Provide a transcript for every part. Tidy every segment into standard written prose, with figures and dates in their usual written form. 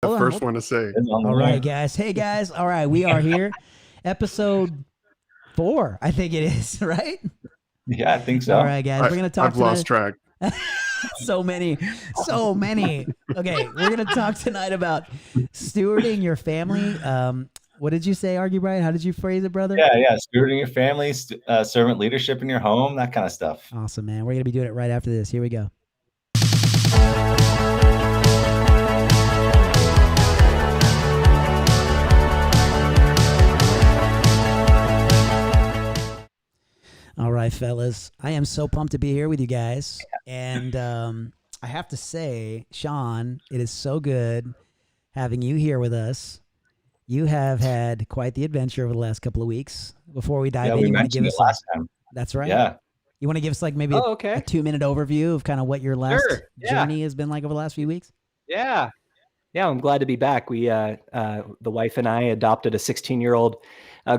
The first one to say. All right, guys. Hey, guys. All right, we are here. Episode 4, I think it is, right? Yeah, I think so. All right, guys. We're going to talk I've lost track. so many. Okay, we're going to talk tonight about stewarding your family. What did you say, Argue Bright? How did you phrase it, brother? Yeah. Stewarding your family, servant leadership in your home, that kind of stuff. Awesome, man. We're going to be doing it right after this. Here we go. All right, fellas. I am so pumped to be here with you guys. And I have to say, Shawn, it is so good having you here with us. You have had quite the adventure over the last couple of weeks. Before we dive in, we you want to mentioned give it us last time. That's right. Yeah. You want to give us like maybe a 2-minute overview of kind of what your last journey has been like over the last few weeks? Yeah, I'm glad to be back. We, the wife and I adopted a 16-year-old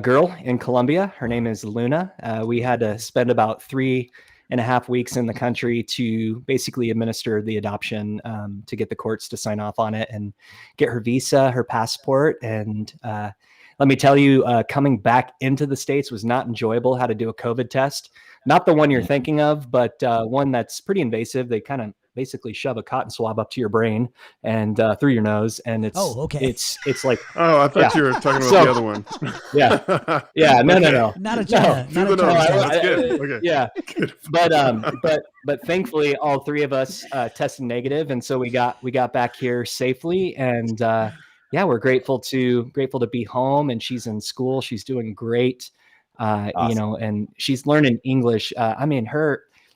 girl in Colombia. Her name is Luna. We had to spend about 3.5 weeks in the country to basically administer the adoption, to get the courts to sign off on it and get her visa, her passport. And let me tell you, coming back into the States was not enjoyable. Had to do a COVID test. Not the one you're thinking of, but one that's pretty invasive. They kind of basically shove a cotton swab up to your brain and through your nose, and it's it's like I thought you were talking about the other one. No, not a China, not a China. That's good. Okay. Yeah, but thankfully all three of us tested negative, and so we got back here safely, and we're grateful to be home, and she's in school. She's doing great. Awesome. And she's learning English.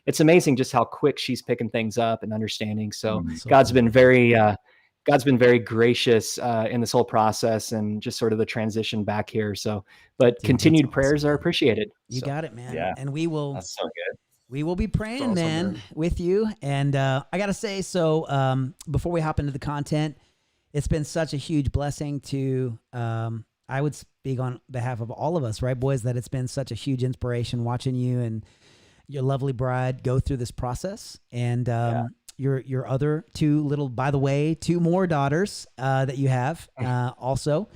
It's amazing just how quick she's picking things up and understanding. So God's been very gracious in this whole process and just sort of the transition back here. So, but continued prayers are appreciated. You got it, man. Yeah. And we will. That's so good. We will be praying, awesome, man, with you. And I gotta say, before we hop into the content, it's been such a huge blessing to. I would speak on behalf of all of us, right, boys, that it's been such a huge inspiration watching you and your lovely bride go through this process. And your other two more daughters that you have also.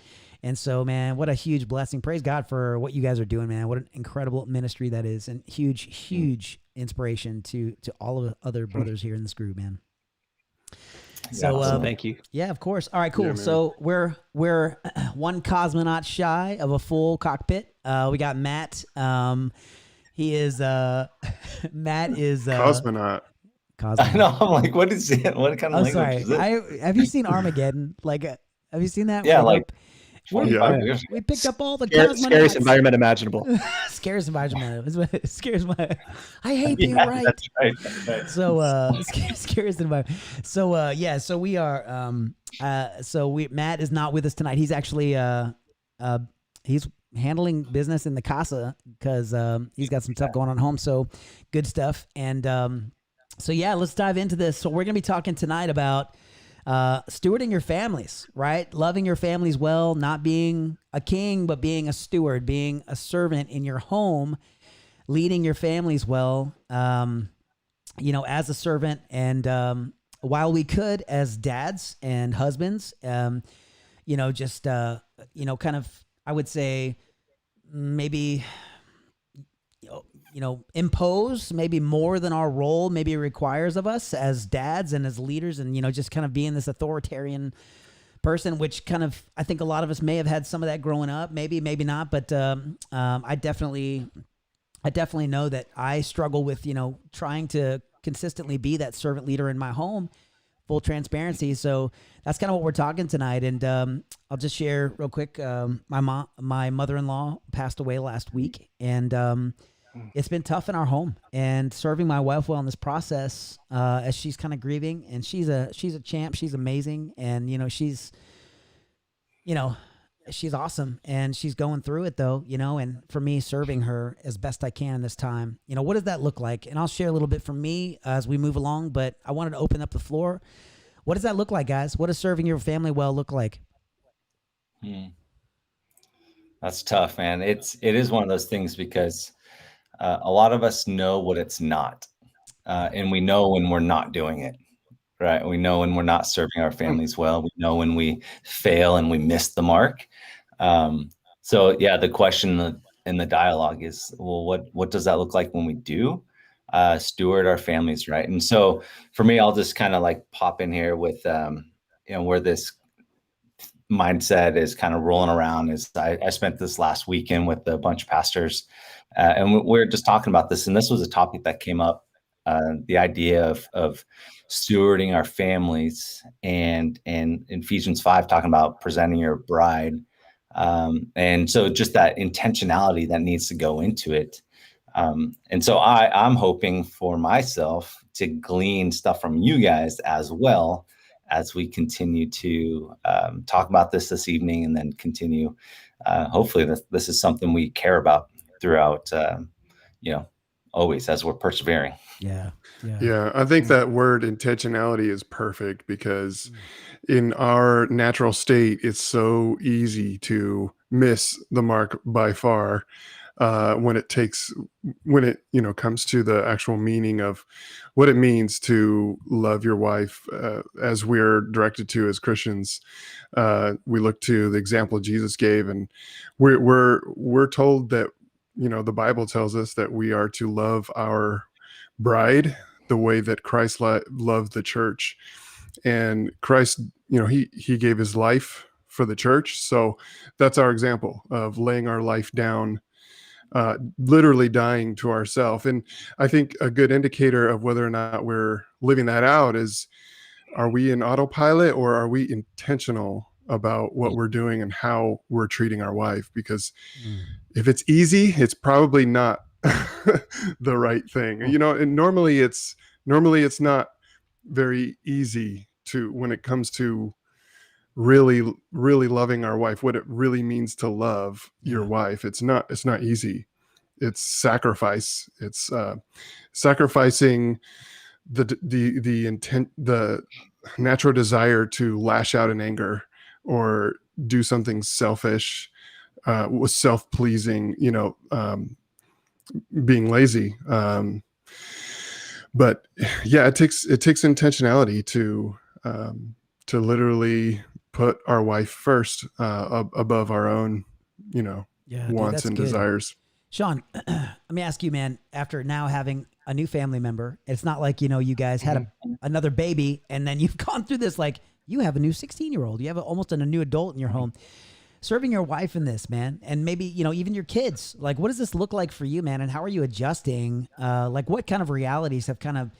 And so, man, what a huge blessing. Praise God for what you guys are doing, man. What an incredible ministry that is, and huge inspiration to all of the other brothers here in this group, man. So awesome. Thank you. Yeah, of course. All right, cool. Yeah, so we're one cosmonaut shy of a full cockpit. We got Matt. He is Matt is cosmonaut. I know. I'm like, what is it? What kind of language is it? Have you seen Armageddon? Like, have you seen that? Yeah, we picked up all the cosmonauts. Scariest environment imaginable. Scariest environment. Scares my. I hate being right. That's right. So scariest environment. So we are. Matt is not with us tonight. He's actually he's handling business in the casa because he's got some stuff going on at home. So good stuff. And let's dive into this. So we're gonna be talking tonight about stewarding your families, right? Loving your families well, not being a king, but being a steward, being a servant in your home, leading your families well, as a servant. And while we could, as dads and husbands, kind of, I would say maybe, impose maybe more than our role maybe requires of us as dads and as leaders, and, just kind of being this authoritarian person, which kind of, I think a lot of us may have had some of that growing up, maybe not. But I definitely know that I struggle with, trying to consistently be that servant leader in my home, full transparency. So that's kind of what we're talking tonight. And I'll just share real quick. My mother-in-law passed away last week, and it's been tough in our home, and serving my wife well in this process as she's kind of grieving. And she's a champ. She's amazing. And, she's awesome, and she's going through it though, and for me, serving her as best I can this time, what does that look like? And I'll share a little bit from me as we move along, but I wanted to open up the floor. What does that look like, guys? What does serving your family well look like? That's tough, man. It is one of those things because a lot of us know what it's not, and we know when we're not doing it. right? We know when we're not serving our families well. We know when we fail and we miss the mark. So yeah, the question in the dialogue is, well, what does that look like when we do steward our families, right? And so for me, I'll just kind of like pop in here with where this mindset is kind of rolling around is I spent this last weekend with a bunch of pastors, and we're just talking about this, and this was a topic that came up, the idea of stewarding our families, and in Ephesians 5 talking about presenting your bride, and so just that intentionality that needs to go into it. And so I'm hoping for myself to glean stuff from you guys as well as we continue to talk about this evening, and then continue. Hopefully, this is something we care about throughout, always as we're persevering. Yeah. Yeah, I think that word intentionality is perfect, because in our natural state, it's so easy to miss the mark by far. When it comes to the actual meaning of what it means to love your wife, as we're directed to as Christians. We look to the example Jesus gave, and we're told that, the Bible tells us that we are to love our bride the way that Christ loved the church. And Christ, he gave his life for the church. So that's our example of laying our life down, literally dying to ourselves. And I think a good indicator of whether or not we're living that out is, are we in autopilot, or are we intentional about what we're doing and how we're treating our wife? Because if it's easy, it's probably not the right thing. And normally it's not very easy when it comes to really, really loving our wife, what it really means to love your wife. It's not easy. It's sacrifice. It's sacrificing the intent, the natural desire to lash out in anger or do something selfish, was self-pleasing, being lazy. But yeah, it takes intentionality to literally put our wife first, above our own, wants and desires. Shawn, let me ask you, man, after now having a new family member, it's not like, you guys had another baby and then you've gone through this, like you have a new 16-year-old, you have almost a new adult in your home. Serving your wife in this, man, and maybe, even your kids, like, what does this look like for you, man? And how are you adjusting? Like, what kind of realities have kind of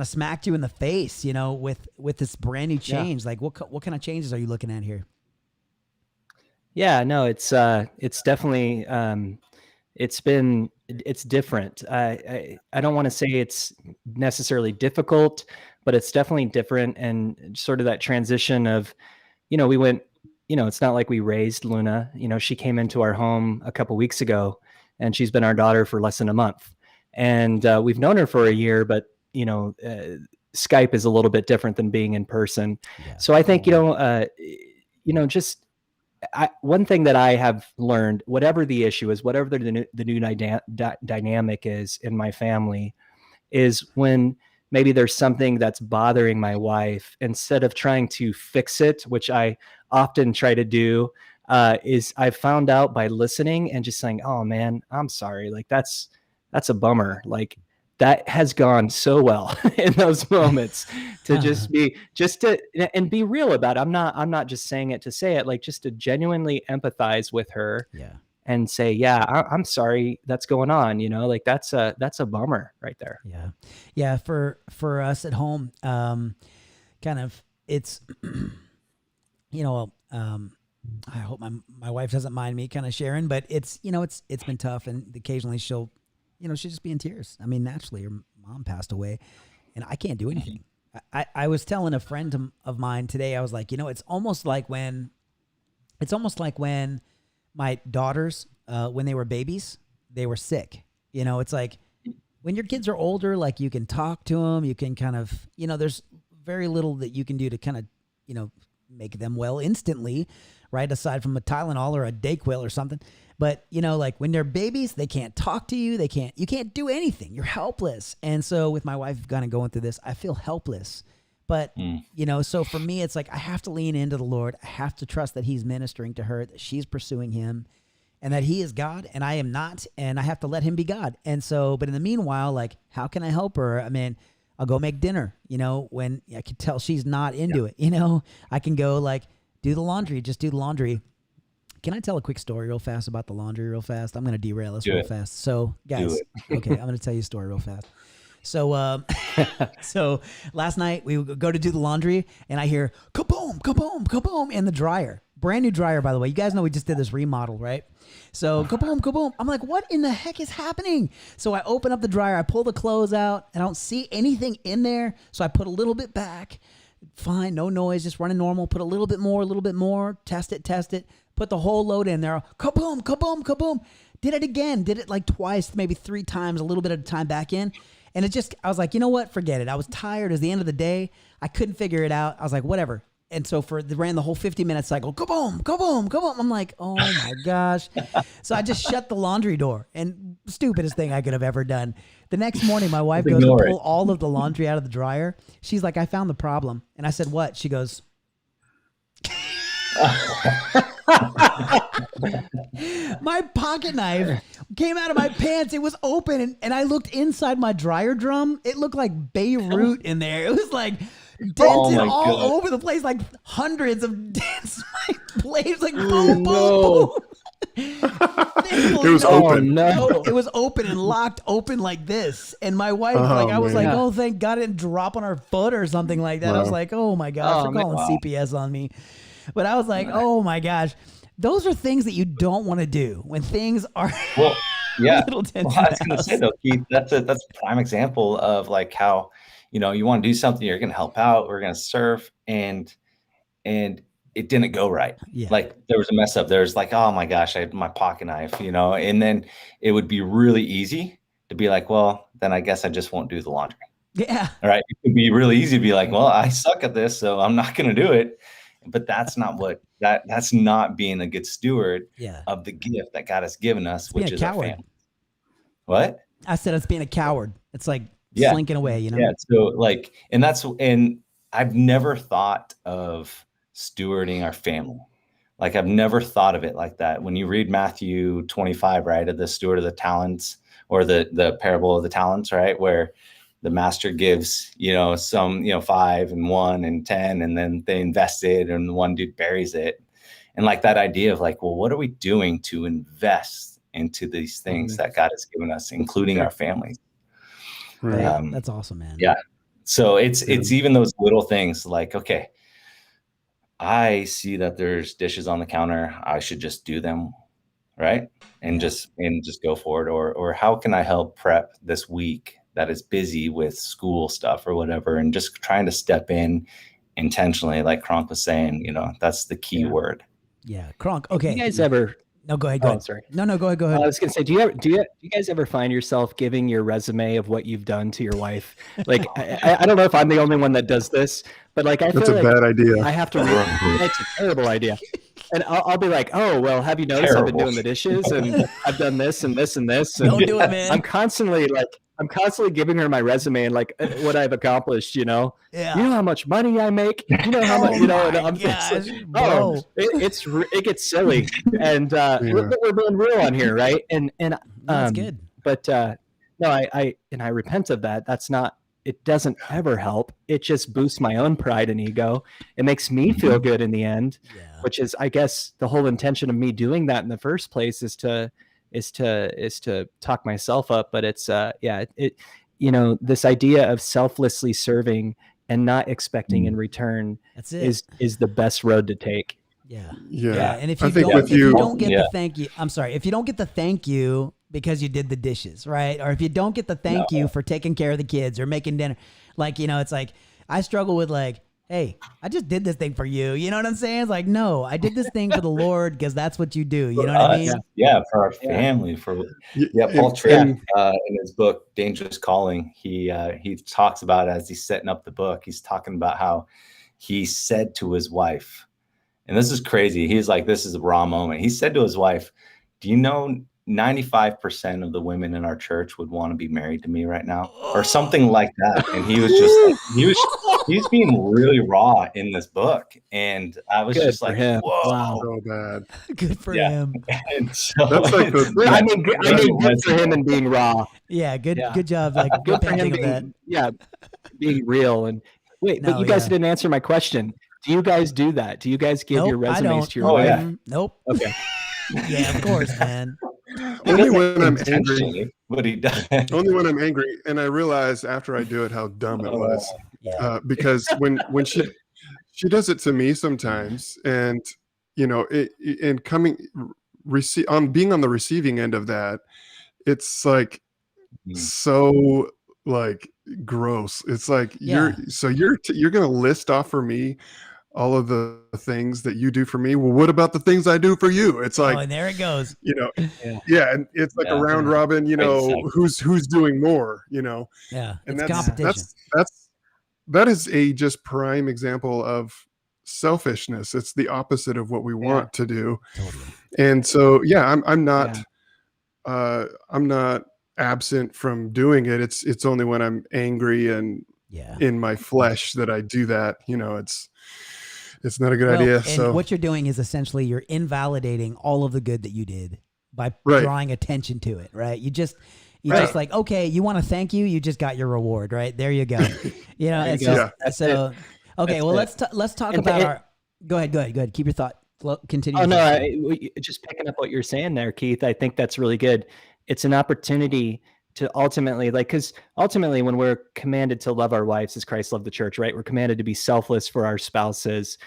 smacked you in the face, with this brand new change? Like, what kind of changes are you looking at here? Yeah, no, it's definitely, it's different. I don't want to say it's necessarily difficult, but it's definitely different. And sort of that transition of, we went, it's not like we raised Luna. She came into our home a couple weeks ago, and she's been our daughter for less than a month. And we've known her for a year, but Skype is a little bit different than being in person. Yeah. So I think one thing that I have learned, whatever the issue is, whatever the new dynamic is in my family, is when maybe there's something that's bothering my wife, instead of trying to fix it, which I often try to do, is I've found out by listening and just saying, "Oh man, I'm sorry. Like that's a bummer." Like that has gone so well in those moments to and be real about it. I'm not just saying it to say it, like just to genuinely empathize with her. Yeah. And say, yeah, I'm sorry that's going on. Like that's a bummer right there. Yeah. Yeah. For us at home, kind of it's, I hope my wife doesn't mind me kind of sharing, but it's been tough, and occasionally she'll just be in tears. I mean, naturally, her mom passed away and I can't do anything. I was telling a friend of mine today, I was like, it's almost like when my daughters, when they were babies, they were sick. It's like when your kids are older, like you can talk to them, you can kind of, there's very little that you can do to kind of, make them well instantly, right? Aside from a Tylenol or a Dayquil or something. But, like when they're babies, they can't talk to you. You can't do anything. You're helpless. And so with my wife kind of going through this, I feel helpless. But, Mm. you know, so for me, it's like I have to lean into the Lord. I have to trust that he's ministering to her, that she's pursuing him, and that he is God and I am not, and I have to let him be God. And so, but in the meanwhile, like, how can I help her? I mean, I'll go make dinner, you know, when I can tell she's not into it, you know, I can go like do the laundry, just do the laundry. Can I tell a quick story real fast about the laundry real fast? I'm going to derail this real fast. So guys, okay, I'm going to tell you a story real fast. So, so last night we would go to do the laundry and I hear kaboom, kaboom, kaboom in the dryer. Brand new dryer, by the way. You guys know we just did this remodel, right? So kaboom, kaboom. I'm like, what in the heck is happening? So I open up the dryer, I pull the clothes out, and I don't see anything in there. So I put a little bit back. Fine, no noise, just running normal. Put a little bit more, test it. Put the whole load in there. Kaboom, kaboom, kaboom. Did it again. Did it like twice, maybe 3 times, a little bit at a time back in. And it just, I was like, you know what? Forget it. I was tired. It was the end of the day. I couldn't figure it out. I was like, whatever. And so ran the whole 50-minute cycle. Kaboom, kaboom, kaboom. I'm like, oh my gosh. So I just shut the laundry door, and stupidest thing I could have ever done. The next morning, my wife goes to pull all of the laundry out of the dryer. She's like, I found the problem. And I said, what? She goes, my pocket knife came out of my pants. It was open, and I looked inside my dryer drum. It looked like Beirut in there. It was like dented all over the place, like hundreds of dents. My blades, like boom, boom, boom. It was open. No, it was open and locked open like this. And my wife, I was like, oh, thank God it didn't drop on her foot or something like that. I was like, oh my gosh, they're calling CPS on me. But I was like, oh my gosh, those are things that you don't want to do when things are a little tense. Well, I was going to say though, Keith, that's a prime example of like how, you know, you want to do something, you're going to help out, we're going to serve, and it didn't go right. Yeah. Like there was a mess up. There's like, oh my gosh, I had my pocket knife, you know, and then it would be really easy to be like, well, then I guess I just won't do the laundry. Yeah. All right. It could be really easy to be like, well, I suck at this, so I'm not going to do it. But that's not that's not being a good steward of the gift that God has given us, which is our family. What? I said it's being a coward. It's like slinking away, you know? Yeah. So like, and I've never thought of stewarding our family. Like I've never thought of it like that. When you read Matthew 25, right, of the steward of the talents, or the parable of the talents, right, where the master gives, you know, some, you know, 5 and 1 and 10, and then they invest it, and the one dude buries it. And like that idea of like, well, what are we doing to invest into these things that God has given us, including our families? Right. That's awesome, man. Yeah. So it's even those little things like, okay, I see that there's dishes on the counter. I should just do them. Right. And just go for it. Or how can I help prep this week that is busy with school stuff or whatever, and just trying to step in intentionally, like Kronk was saying, you know, that's the key word. Yeah. Kronk. Okay. You guys ever? No, go ahead. Go ahead. Sorry. No, go ahead. I was gonna say, do you guys ever find yourself giving your resume of what you've done to your wife? Like, I don't know if I'm the only one that does this, but like, I feel that's a bad idea. I have to. It's a terrible idea. And I'll be like, oh, well, have you noticed I've been doing the dishes, and I've done this and this and this. And don't do it, man. I'm constantly giving her my resume and like what I've accomplished, you know. Yeah. You know how much money I make? You know how much, you know, and I'm it gets silly. And we're being real on here, right? And that's good. But no, I repent of that. That's not, it doesn't ever help. It just boosts my own pride and ego. It makes me feel good in the end, which is, I guess, the whole intention of me doing that in the first place is to talk myself up. But it's you know, this idea of selflessly serving and not expecting in return is the best road to take. Yeah. And if you don't get the thank you, I'm sorry, if you don't get the thank you because you did the dishes, right? Or if you don't get the thank you for taking care of the kids or making dinner, like, you know, it's like, I struggle with like, hey, I just did this thing for you. You know what I'm saying? It's like, no, I did this thing for the Lord because that's what you do. You know what I mean? Yeah, for our family. Paul Tripp, in his book Dangerous Calling, he talks about, as he's setting up the book, he's talking about how he said to his wife, and this is crazy. He's like, this is a raw moment. He said to his wife, do you know 95% of the women in our church would want to be married to me right now, or something like that? And he was just like, he's being really raw in this book, and I was Good just for like, him. whoa. Wow. So bad. Good for Yeah. him. And so That's like the yeah, I mean, good for him and being raw. Yeah, good Yeah. good job. Like Good for him repenting of that. being real. And wait, but No, you guys yeah. didn't answer my question. Do you guys do that? Do you guys give your Nope, I resumes don't. to your Oh, wife? yeah. Nope. Okay. Yeah, of course, man. he Only doesn't when I'm angry. intentionally, but he does. Only when I'm angry, and I realize after I do it how dumb it was. Yeah. Because when she does it to me sometimes, and and coming on being on the receiving end of that, it's like so like gross. It's like Yeah. you're gonna list off for me all of the things that you do for me. Well, what about the things I do for you? It's Oh, like, and there it goes. yeah, and it's like a Yeah. round robin, who's doing more, Yeah. and It's competition. that is a just prime example of selfishness. It's the opposite of what we want to do. Totally. And so, I'm not absent from doing it. It's only when I'm angry and Yeah. in my flesh that I do that. It's not a good idea. And So what you're doing is essentially you're invalidating all of the good that you did by Right. drawing attention to it, right? You just like, okay, you want to thank you just got your reward, right? There you go. It's go. just, That's so okay, That's well it. let's talk And about it- our go ahead. Keep your thought. Continue. Oh your no, thought. just picking up what you're saying there, Keith. I think that's really good. It's an opportunity to ultimately, because ultimately, when we're commanded to love our wives as Christ loved the church, right? We're commanded to be selfless for our spouses.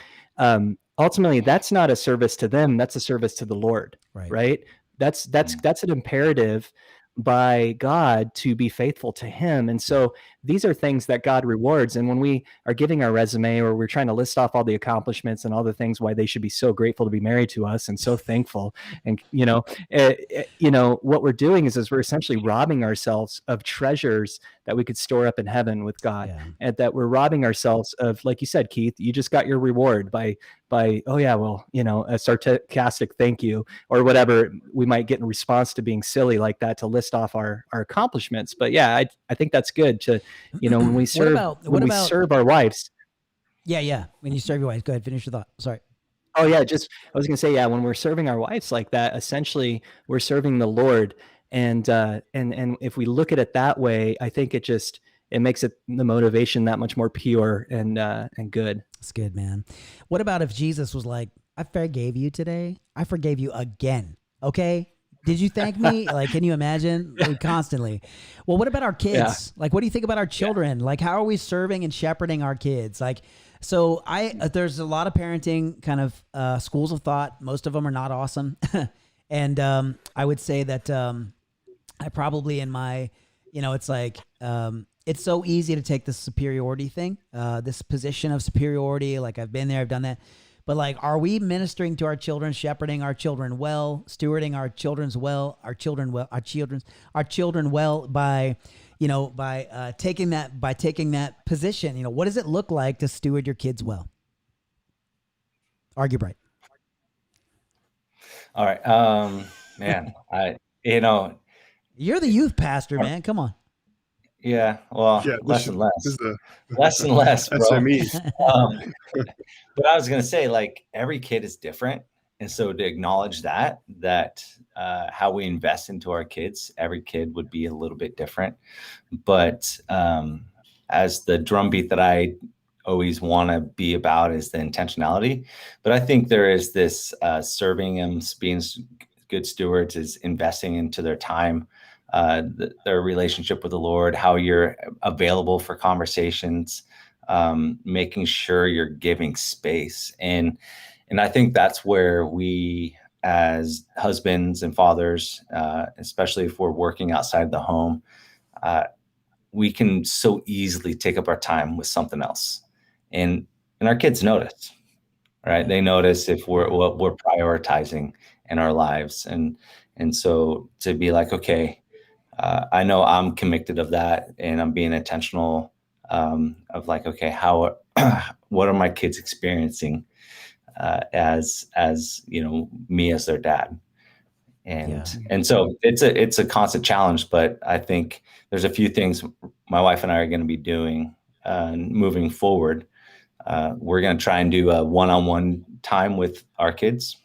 Ultimately, that's not a service to them; that's a service to the Lord, right? That's an imperative by God to be faithful to Him, and so these are things that God rewards. And when we are giving our resume, or we're trying to list off all the accomplishments and all the things why they should be so grateful to be married to us and so thankful, and what we're doing is we're essentially robbing ourselves of treasures that we could store up in heaven with God, and that we're robbing ourselves of, like you said, Keith, you just got your reward by a sarcastic thank you or whatever we might get in response to being silly like that, to list off our accomplishments. But I think that's good to, when we serve, we serve our wives. Yeah. When you serve your wife, go ahead, finish your thought. Sorry. Oh yeah. I was going to say, when we're serving our wives like that, essentially we're serving the Lord. And if we look at it that way, I think it makes the motivation that much more pure and good. That's good, man. What about if Jesus was like, I forgave you today. I forgave you again. Okay. Did you thank me? Like, can you imagine? Constantly. Well, what about our kids? Like, what do you think about our children? Like, how are we serving and shepherding our kids? Like, so there's a lot of parenting kind of schools of thought. Most of them are not awesome. And I would say that I probably in my, it's like, it's so easy to take this superiority thing, this position of superiority. Like, I've been there, I've done that. But like, are we ministering to our children, shepherding our children well, stewarding our children well by, by taking that position? What does it look like to steward your kids well? Argue bright. All right. Man, you're the youth pastor, man. Come on. Yeah. Well, less and less. Less and less, bro. But I was going to say, like, every kid is different. And so to acknowledge that how we invest into our kids, every kid would be a little bit different. But as the drumbeat that I always want to be about is the intentionality. But I think there is this serving them, being good stewards, is investing into their time, their relationship with the Lord, how you're available for conversations, making sure you're giving space. And I think that's where we, as husbands and fathers, especially if we're working outside the home, we can so easily take up our time with something else. And our kids notice, right? They notice if what we're prioritizing in our lives. And so to be like, okay, I know I'm convicted of that, and I'm being intentional of like, okay, what are my kids experiencing as me as their dad? And so it's a constant challenge, but I think there's a few things my wife and I are going to be doing moving forward, we're going to try and do a one-on-one time with our kids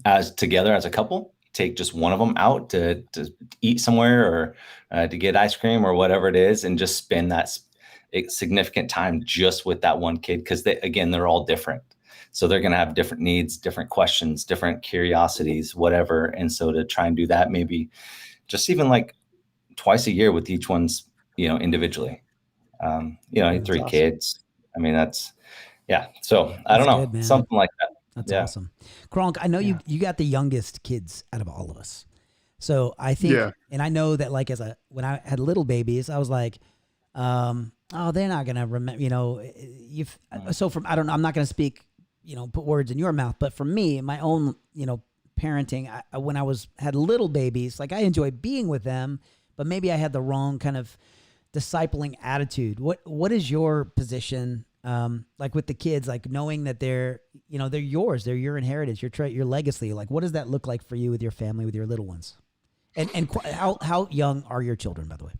as together as a couple. Take just one of them out to eat somewhere or to get ice cream or whatever it is, and just spend that significant time just with that one kid, because they're all different. So they're going to have different needs, different questions, different curiosities, whatever. And so to try and do that, maybe just even like twice a year with each one's, individually. That's 3 awesome. kids. I mean, so I don't know, good, man. something like that. That's Yeah. awesome. Kronk, I know you got the youngest kids out of all of us. So I think, and I know that like when I had little babies, I was like, they're not going to remember, so I'm not going to speak, put words in your mouth, but for me, my own, parenting, when I had little babies, like I enjoy being with them, but maybe I had the wrong kind of discipling attitude. What is your position? Like with the kids, like knowing that they're yours, they're your inheritance, your legacy. Like, what does that look like for you with your family, with your little ones? And how young are your children, by the way?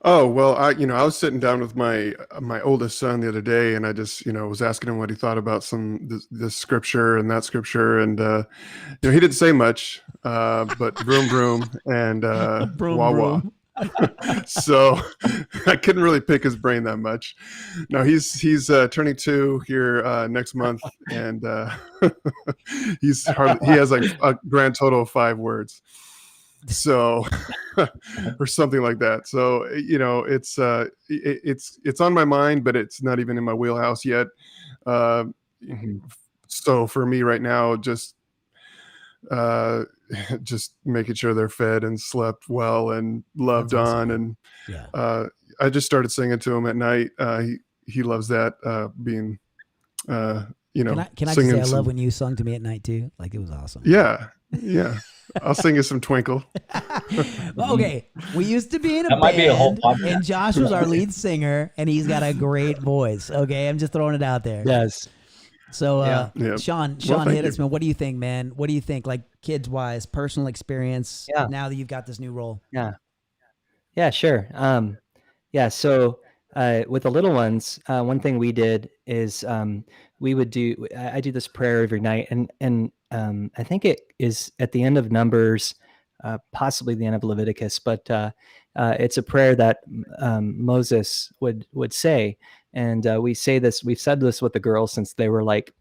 Oh, well, I was sitting down with my oldest son the other day, and I just, was asking him what he thought about this scripture and that scripture. And, he didn't say much, but vroom, vroom and, Vroom, wah, wah. vroom. So I couldn't really pick his brain that much. No, he's turning 2 here next month, and he has like a grand total of 5 words, so or something like that. So it's on my mind, but it's not even in my wheelhouse yet. So for me right now, just making sure they're fed and slept well and loved on. And I just started singing to him at night. He loves that, being, Can I just say I love when you sung to me at night too? Like, it was awesome. Yeah. I'll sing you some Twinkle. Okay, we used to be in a That might be a whole band, podcast. and Josh was our lead singer, and he's got a great voice. Okay, I'm just throwing it out there. Yes. So, Yeah. Shawn, Well, hit us, man. What do you think, man? What do you think, like kids wise, personal experience? Yeah. Now that you've got this new role. Yeah, sure. So with the little ones, one thing we did is we would I do this prayer every night, and I think it is at the end of Numbers, possibly the end of Leviticus, but it's a prayer that Moses would say, and we've said this with the girls since they were like,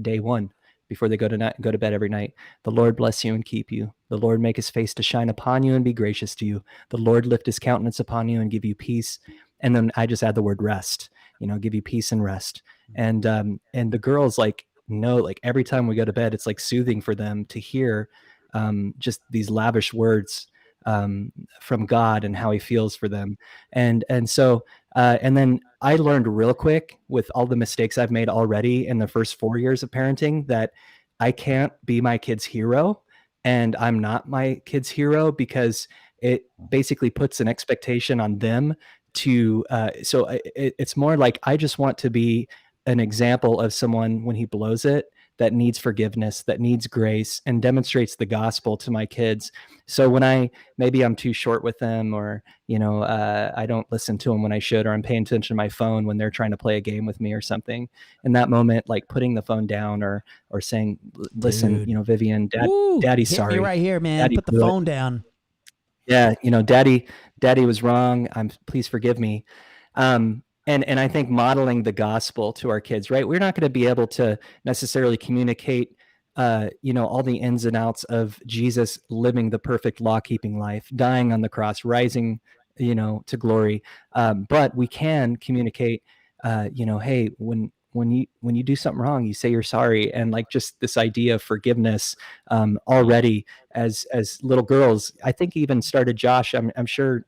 day one, before they go to bed every night. The Lord bless you and keep you. The Lord make his face to shine upon you and be gracious to you. The Lord lift his countenance upon you and give you peace. And then I just add the word rest, give you peace and rest. And the girls like every time we go to bed, it's like soothing for them to hear just these lavish words from God and how he feels for them. And so then I learned real quick, with all the mistakes I've made already in the first 4 years of parenting, that I can't be my kid's hero, and I'm not my kid's hero, because it basically puts an expectation on them to, it's more like I just want to be an example of someone when he blows it, that needs forgiveness, that needs grace, and demonstrates the gospel to my kids. So when maybe I'm too short with them, or, I don't listen to them when I should, or I'm paying attention to my phone when they're trying to play a game with me or something, in that moment, like putting the phone down or saying, listen, Dude. Vivian, Daddy's Hit sorry. me right here, man. Daddy Put the blew it. phone down. Yeah. Daddy was wrong. Please forgive me. And I think modeling the gospel to our kids, right? We're not going to be able to necessarily communicate, all the ins and outs of Jesus living the perfect law-keeping life, dying on the cross, rising, to glory. But we can communicate, hey, when you do something wrong, you say you're sorry. And like just this idea of forgiveness already as little girls, I think even started, Josh, I'm sure,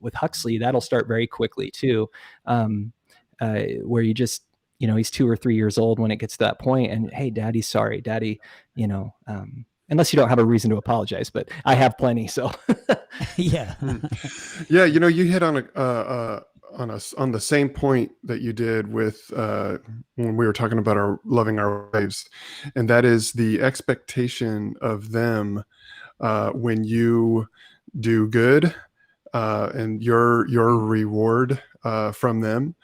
with Huxley, that'll start very quickly too, where you just, he's 2 or 3 years old when it gets to that point, and hey, Daddy's sorry, Daddy, unless you don't have a reason to apologize, but I have plenty. So Yeah. Yeah, you hit on on the same point that you did with when we were talking about loving our wives, and that is the expectation of them when you do good, and your reward from them.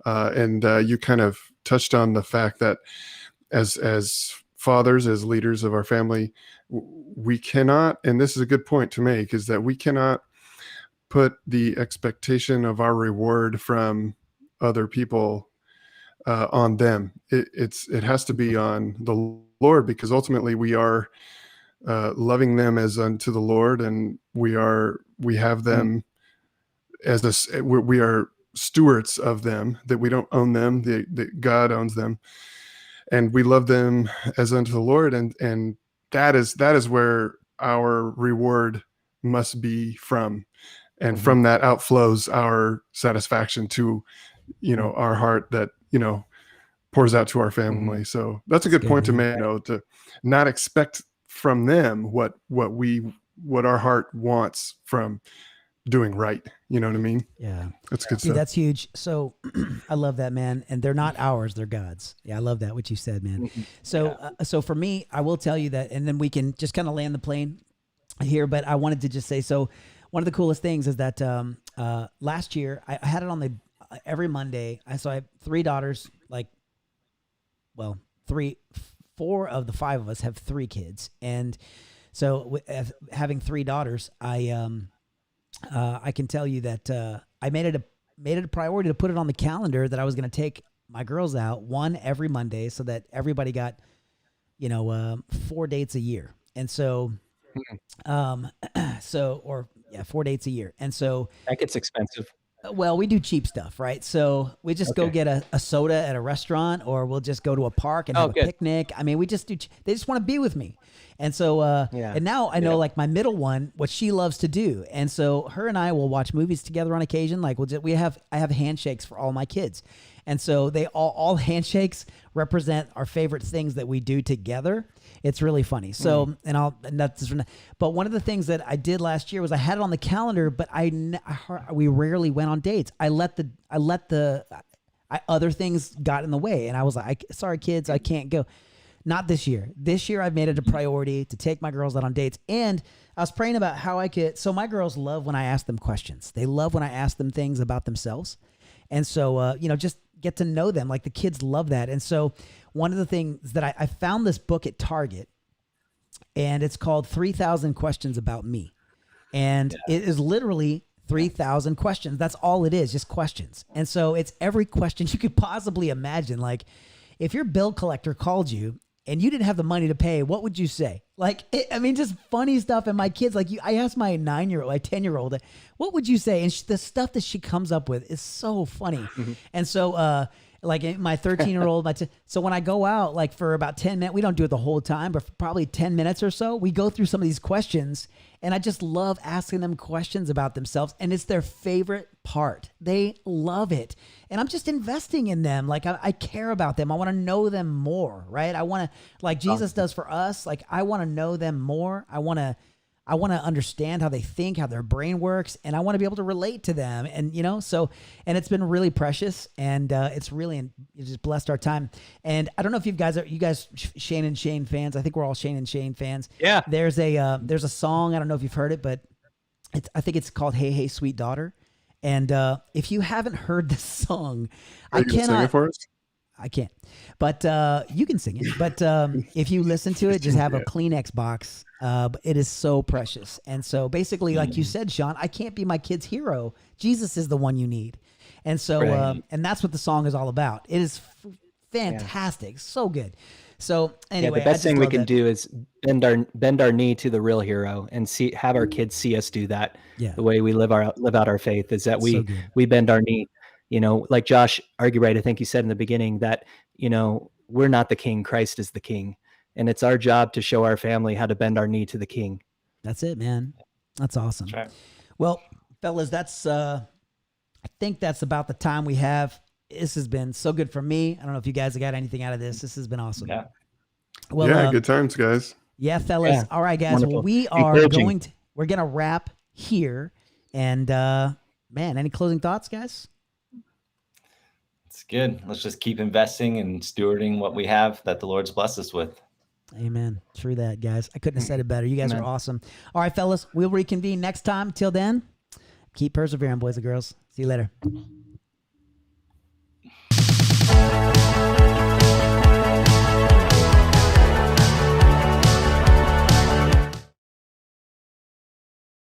And you kind of touched on the fact that as fathers, as leaders of our family, we cannot, and this is a good point to make, is that we cannot put the expectation of our reward from other people on them. It has to be on the Lord, because ultimately we are loving them as unto the Lord, and we have them as we are stewards of them, that we don't own them, that God owns them, and we love them as unto the Lord, and that is where our reward must be from, and from that outflows our satisfaction to our heart that pours out to our family. So that's a good point to make, to not expect from them what our heart wants from doing right. You know what I mean? Yeah. That's good Dude, stuff. that's huge. So I love that, man. And they're not ours, they're God's. Yeah, I love that, what you said, man. So, so for me, I will tell you that, and then we can just kind of land the plane here, but I wanted to just say, so one of the coolest things is that last year I had it on every Monday. So I have 3 daughters, four of the 5 of us have 3 kids. And so having 3 daughters, I can tell you that I made it a priority to put it on the calendar that I was going to take my girls out one every Monday, so that everybody got 4 dates a year. And so 4 dates a year. And so That gets expensive. well, we do cheap stuff, right? So we just go get a soda at a restaurant, or we'll just go to a park and have a picnic. I mean, we just they just want to be with me. And so, and now I know, like, my middle one, what she loves to do. And so her and I will watch movies together on occasion. Like I have handshakes for all my kids. And so they all handshakes represent our favorite things that we do together. It's really funny. So, but one of the things that I did last year was I had it on the calendar, but we rarely went on dates. Other things got in the way, and I was like, sorry kids, I can't go. Not this year. This year I've made it a priority to take my girls out on dates. And I was praying about how I could, so my girls love when I ask them questions. They love when I ask them things about themselves. And so, just get to know them. Like, the kids love that. And so one of the things that I found this book at Target, and it's called 3,000 Questions About Me. And it is literally 3,000 questions. That's all it is, just questions. And so it's every question you could possibly imagine. Like, if your bill collector called you and you didn't have the money to pay, what would you say? Like, just funny stuff. And my kids, like, I asked my 9-year-old, my 10-year-old, what would you say? And the stuff that she comes up with is so funny. And so, like, my 13-year-old, so when I go out, like, for about 10 minutes, we don't do it the whole time, but for probably 10 minutes or so, we go through some of these questions, and I just love asking them questions about themselves, and it's their favorite part. They love it. And I'm just investing in them. Like, I care about them. I want to know them more, right? I want to, like Jesus does for us, like, I want to know them more. I want to understand how they think, how their brain works, and I want to be able to relate to them. And, and it's been really precious, and it's just blessed our time. And I don't know if you guys Shane and Shane fans. I think we're all Shane and Shane fans. Yeah. There's a song, I don't know if you've heard it, but I think it's called Hey, Hey, Sweet Daughter. And if you haven't heard this song, Are you gonna sing it for us? I can't, but you can sing it. But if you listen to it, just have a Kleenex box. But it is so precious. And so basically, like you said, Shawn, I can't be my kid's hero. Jesus is the one you need. And so, and that's what the song is all about. It is fantastic. So good. So anyway, the best thing we can do is bend our knee to the real hero, and have our kids see us do that. Yeah. The way we live out our faith is that we bend our knee. Like Josh Argubright, I think you said in the beginning that, we're not the king, Christ is the king. And it's our job to show our family how to bend our knee to the king. That's it, man. That's awesome. That's right. Well, fellas, I think that's about the time we have. This has been so good for me. I don't know if you guys have got anything out of this. This has been awesome. Yeah. Well, Good times, guys. Yeah, fellas. Yeah. All right, guys. Wonderful. Well, we're going to wrap here. And man, any closing thoughts, guys? It's good. Let's just keep investing and stewarding what we have that the Lord's blessed us with. Amen. True that, guys. I couldn't have said it better. You guys are awesome. All right, fellas, we'll reconvene next time. Till then, Keep persevering, boys and girls. See you later.